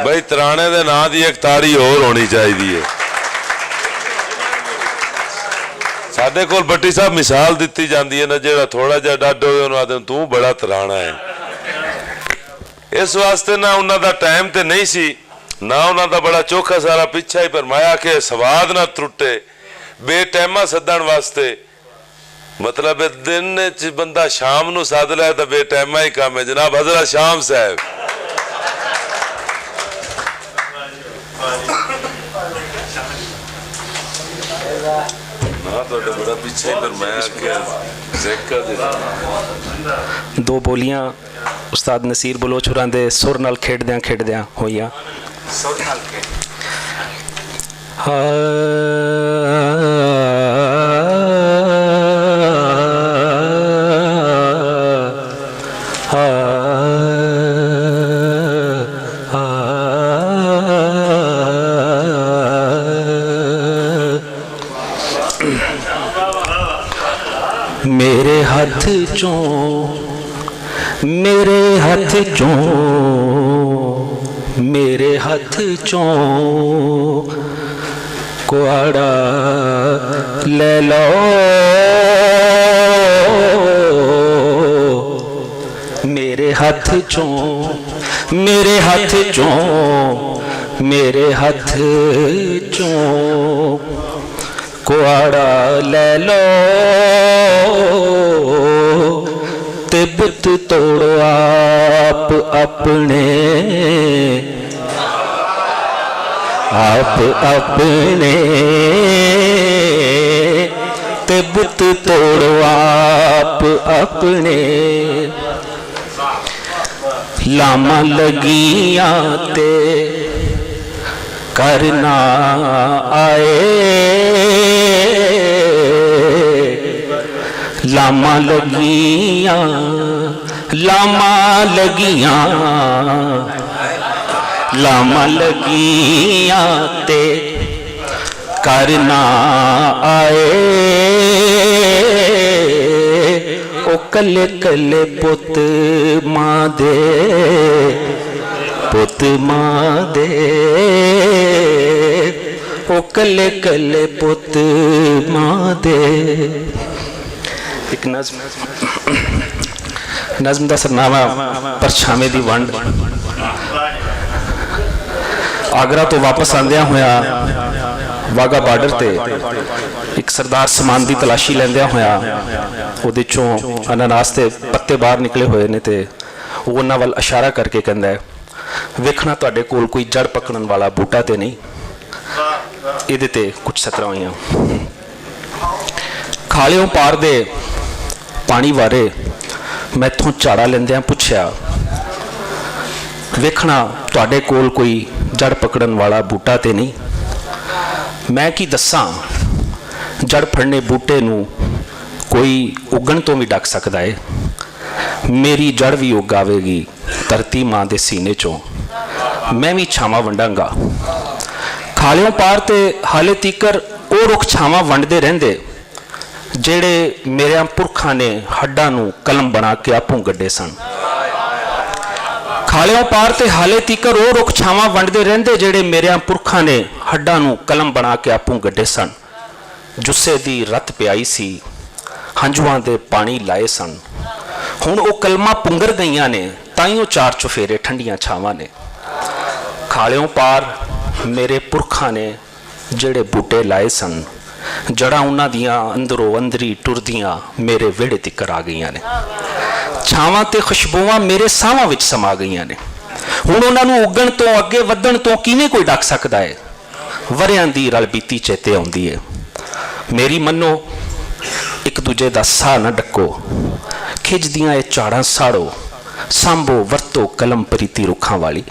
ਬਈ ਤਰਾਣੇ ਦੇ ਨਾਂ ਦੀ ਇੱਕ ਤਾੜੀ ਹੋਰ ਹੋਣੀ ਚਾਹੀਦੀ ਹੈ। ਸਾਡੇ ਕੋਲ ਬੱਟੀ ਸਾਹਿਬ ਮਿਸਾਲ ਦਿੱਤੀ ਜਾਂਦੀ ਹੈ ਨਾ, ਜਿਹੜਾ ਥੋੜਾ ਜਿਹਾ ਡੱਡ ਹੋਵੇ ਉਹਨੂੰ ਆਖਦੇ ਤੂੰ ਬੜਾ ਤਰਾਣਾ ਹੈ। ਇਸ ਵਾਸਤੇ ਨਾ ਉਹਨਾਂ ਦਾ ਟਾਈਮ ਤੇ ਨਹੀਂ ਸੀ, ਨਾ ਉਹਨਾਂ ਦਾ ਬੜਾ ਚੋਖਾ ਸਾਰਾ ਪਿੱਛਾ ਹੀ ਫਰਮਾਇਆ ਕਿ ਸਵਾਦ ਨਾ ਟੁੱਟੇ ਬੇਟਾਈਮਾ ਸੱਦਣ ਵਾਸਤੇ। मतलब दिन च बंदा शाम नूं सद लै तो बेटाइमा ही काम है। जनाब हज़रत शाम साहब बड़ा पीछे दो बोलियां उस्ताद नसीर बलोच होरां दे सुर नाल खेडदियां होईयां। मेरे हाथ चों कुआड़ा ले लो, मेरे हाथ चों कुआड़ा ले लो, ते बुत तोड़ो आप अपने ते बुत तोड़ो आप अपने। लामा लगियां ते करना आए, लामा लगियां ते करना आए। ओ कले कले पुत मां दे ओ कले कले पुत मां दे। एक नज़म का सरनामा परछावे दी वंड। आगरा तो वापस आंदियां होया वाघा बार्डर ते एक सरदार समान की तलाशी लैंदियां होया उहदे चों अनानास के पत्ते बाहर निकले हुए ने ते उन्हां वल इशारा करके कहंदा है, वेखना तुहाडे कोल कोई जड़ पकड़न वाला बूटा ते नहीं। इहदे ते कुछ सतरां होईयां। खालियों पार दे पानी बारे मैथों झाड़ा लैंदियां पुछया, वेखना तुहाडे कोल कोई जड़ पकड़न वाला बूटा ते नहीं। मैं की दसां, जड़ फड़ने बूटे नूं कोई उगण तो भी डक सकदा है। मेरी जड़ भी उग आवेगी धरती मां दे सीने चों, मैं भी छावां वंडांगा। खालियों पार ते हाले तीकर वो रुख छावां वंडदे रहिंदे जेड़े मेरे पुरखां ने हड्डां नूं कलम बना के आपूं गड्डे सन। खालियों पार ते हाले तीकर वो रुख छावां वंडदे रहिंदे जेड़े मेरे पुरखां ने हड्डां नूं कलम बना के आपूं गड्डे सन। जुस्से दी रत प्याई सी हंझुआं दे पानी लाए सन, हुण वो कलमां पुंगर गईयां ने ताईओ चार चुफेरे ठंडियां छावां ने। खालियों पार मेरे पुरखां ने जेड़े बूटे लाए सन, जड़ा उन्हां दियां अंदरों अंदरी टुरदियां मेरे वेड़े तिकर आ गईयां ने। छावां ते खुशबूआं मेरे साहां विच समा गईयां ने। हुण उन्हां नूं उगण तो अगे वधण तो किवें कोई डक सकदा है। वरियां दी रल बीती चेते आउंदी है। मेरी मन्नो एक दूजे दा साह न डको, खिजदियां ये झाड़ां साड़ो, सांभो वरतो कलम प्रीति रुखां वाली।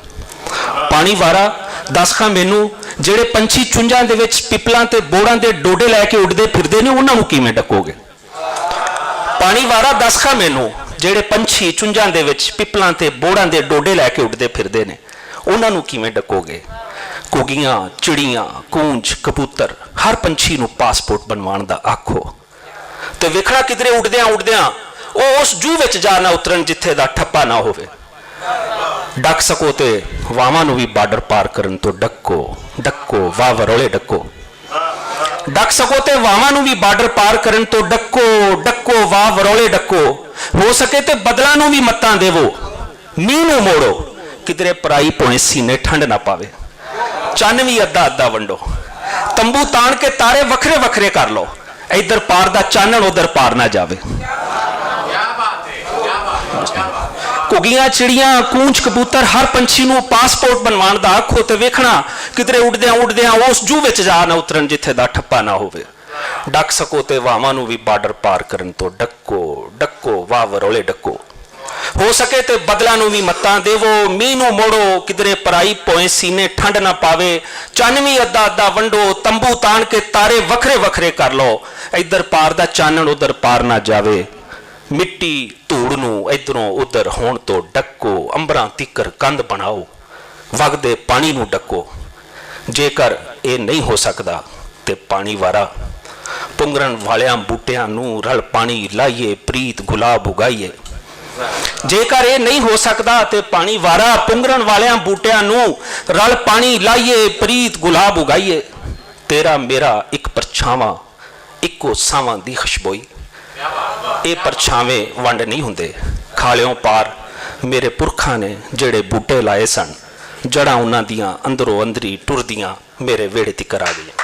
पानी वारा दस खां मैनू जेड़े पंछी चुंझां दे विच पिपलां ते बोड़ां दे डोडे लैके उड़दे फिरदे ने उन्हां नूं किवें डकोगे। पानी वारा दस खां मैनू जेड़े पंछी चुंझां दे विच पिपलां ते बोड़ां दे डोडे लैके उड़दे फिरदे ने उन्हां नूं किवें डकोगे। घुगियां चिड़ियां कूंज कबूतर हर पंछी नूं पासपोर्ट बनवाण दा आखो ते वेखना किधरे उड़दियां उड़दियां वो उस जू विच जा ना उतरन जिथे दा ठप्पा ना होवे। ਡੱਕ ਸਕੋ ਤੇ ਵਾਵਾਂ ਨੂੰ ਵੀ ਬਾਰਡਰ ਪਾਰ ਕਰਨ ਤੋਂ ਡੱਕੋ ਡੱਕੋ ਵਾਹ ਵਰੋਲੇ ਡੱਕੋ ਡੱਕ ਸਕੋ ਤੇ ਵਾਵਾਂ ਨੂੰ ਵੀ ਬਾਰਡਰ ਪਾਰ ਕਰਨ ਤੋਂ ਡੱਕੋ ਡੱਕੋ ਵਾਹ ਵਰੋਲੇ ਡੱਕੋ ਹੋ ਸਕੇ ਤੇ ਬਦਲਾਂ ਨੂੰ ਵੀ ਮੱਤਾਂ ਦੇਵੋ ਮੀਂਹ ਨੂੰ ਮੋੜੋ ਕਿਧਰੇ ਪਰਾਈ ਪੋਏ ਸੀਨੇ ਠੰਡ ਨਾ ਪਾਵੇ ਚੰਨ ਵੀ ਅੱਧਾ ਅੱਧਾ ਵੰਡੋ ਤੰਬੂ ਤਾਣ ਕੇ ਤਾਰੇ ਵੱਖਰੇ ਵੱਖਰੇ ਕਰ ਲਓ ਇੱਧਰ ਪਾਰ ਦਾ ਚਾਨਣ ਉਧਰ ਪਾਰ ਨਾ ਜਾਵੇ ਘੁੱਗੀਆਂ ਚਿੜੀਆਂ ਕੂੰਜ ਕਬੂਤਰ ਹਰ ਪੰਛੀ ਨੂੰ ਪਾਸਪੋਰਟ ਬਣਵਾਉਣ ਦਾ ਆਖੋ ਤੇ ਵੇਖਣਾ ਕਿਧਰੇ ਉੱਡਦਿਆਂ ਉੱਡਦਿਆਂ ਉਸ ਜੂ ਵਿੱਚ ਜਾ ਨਾ ਉਤਰਨ ਜਿੱਥੇ ਦਾ ਠੱਪਾ ਨਾ ਹੋਵੇ ਡੱਕ ਸਕੋ ਤੇ ਵਾਵਾਂ ਨੂੰ ਵੀ ਬਾਰਡਰ ਪਾਰ ਕਰਨ ਤੋਂ ਡੱਕੋ ਡੱਕੋ ਵਾਹ ਵਰੋਲੇ ਡੱਕੋ ਹੋ ਸਕੇ ਤੇ ਬਦਲਾਂ ਨੂੰ ਵੀ ਮੱਤਾਂ ਦੇਵੋ ਮੀਂਹ ਨੂੰ ਮੋੜੋ ਕਿਧਰੇ ਪਰਾਈ ਪੋਏ ਸੀਨੇ ਠੰਡ ਨਾ ਪਾਵੇ ਚੰਨ ਵੀ ਅੱਧਾ ਅੱਧਾ ਵੰਡੋ ਤੰਬੂ ਤਾਣ ਕੇ ਤਾਰੇ ਵੱਖਰੇ ਵੱਖਰੇ ਕਰ ਲਓ ਇੱਧਰ ਪਾਰ ਦਾ ਚਾਨਣ ਉਧਰ ਪਾਰ ਨਾ ਜਾਵੇ ਮਿੱਟੀ ਧੂੜ ਨੂੰ ਇਧਰੋਂ ਉਧਰ ਹੋਣ ਤੋਂ ਡੱਕੋ ਅੰਬਰਾਂ ਤੀਕਰ ਕੰਧ ਬਣਾਓ ਵਗਦੇ ਪਾਣੀ ਨੂੰ ਡੱਕੋ ਜੇਕਰ ਇਹ ਨਹੀਂ ਹੋ ਸਕਦਾ ਤੇ ਪਾਣੀ ਵਾਰਾ ਪੁੰਗਰਨ ਵਾਲਿਆਂ ਬੂਟਿਆਂ ਨੂੰ ਰਲ ਪਾਣੀ ਲਾਈਏ ਪ੍ਰੀਤ ਗੁਲਾਬ ਉਗਾਈਏ ਜੇਕਰ ਇਹ ਨਹੀਂ ਹੋ ਸਕਦਾ ਤੇ ਪਾਣੀ ਵਾਰਾ ਪੁੰਗਰਨ ਵਾਲਿਆਂ ਬੂਟਿਆਂ ਨੂੰ ਰਲ ਪਾਣੀ ਲਾਈਏ ਪ੍ਰੀਤ ਗੁਲਾਬ ਉਗਾਈਏ ਤੇਰਾ ਮੇਰਾ ਇੱਕ ਪਰਛਾਵਾਂ ਇੱਕੋ ਸਾਵਾਂ ਦੀ ਖੁਸ਼ਬੋਈ ਇਹ ਪਰਛਾਵੇਂ ਵੰਡ ਨਹੀਂ ਹੁੰਦੇ ਖਾਲਿਓਂ ਪਾਰ ਮੇਰੇ ਪੁਰਖਾਂ ਨੇ ਜਿਹੜੇ ਬੂਟੇ ਲਾਏ ਸਨ ਜੜਾਂ ਉਹਨਾਂ ਦੀਆਂ ਅੰਦਰੋਂ ਅੰਦਰੀ ਟੁਰਦੀਆਂ ਮੇਰੇ ਵਿਹੜੇ ਤੀਕਰ ਆ ਗਈਆਂ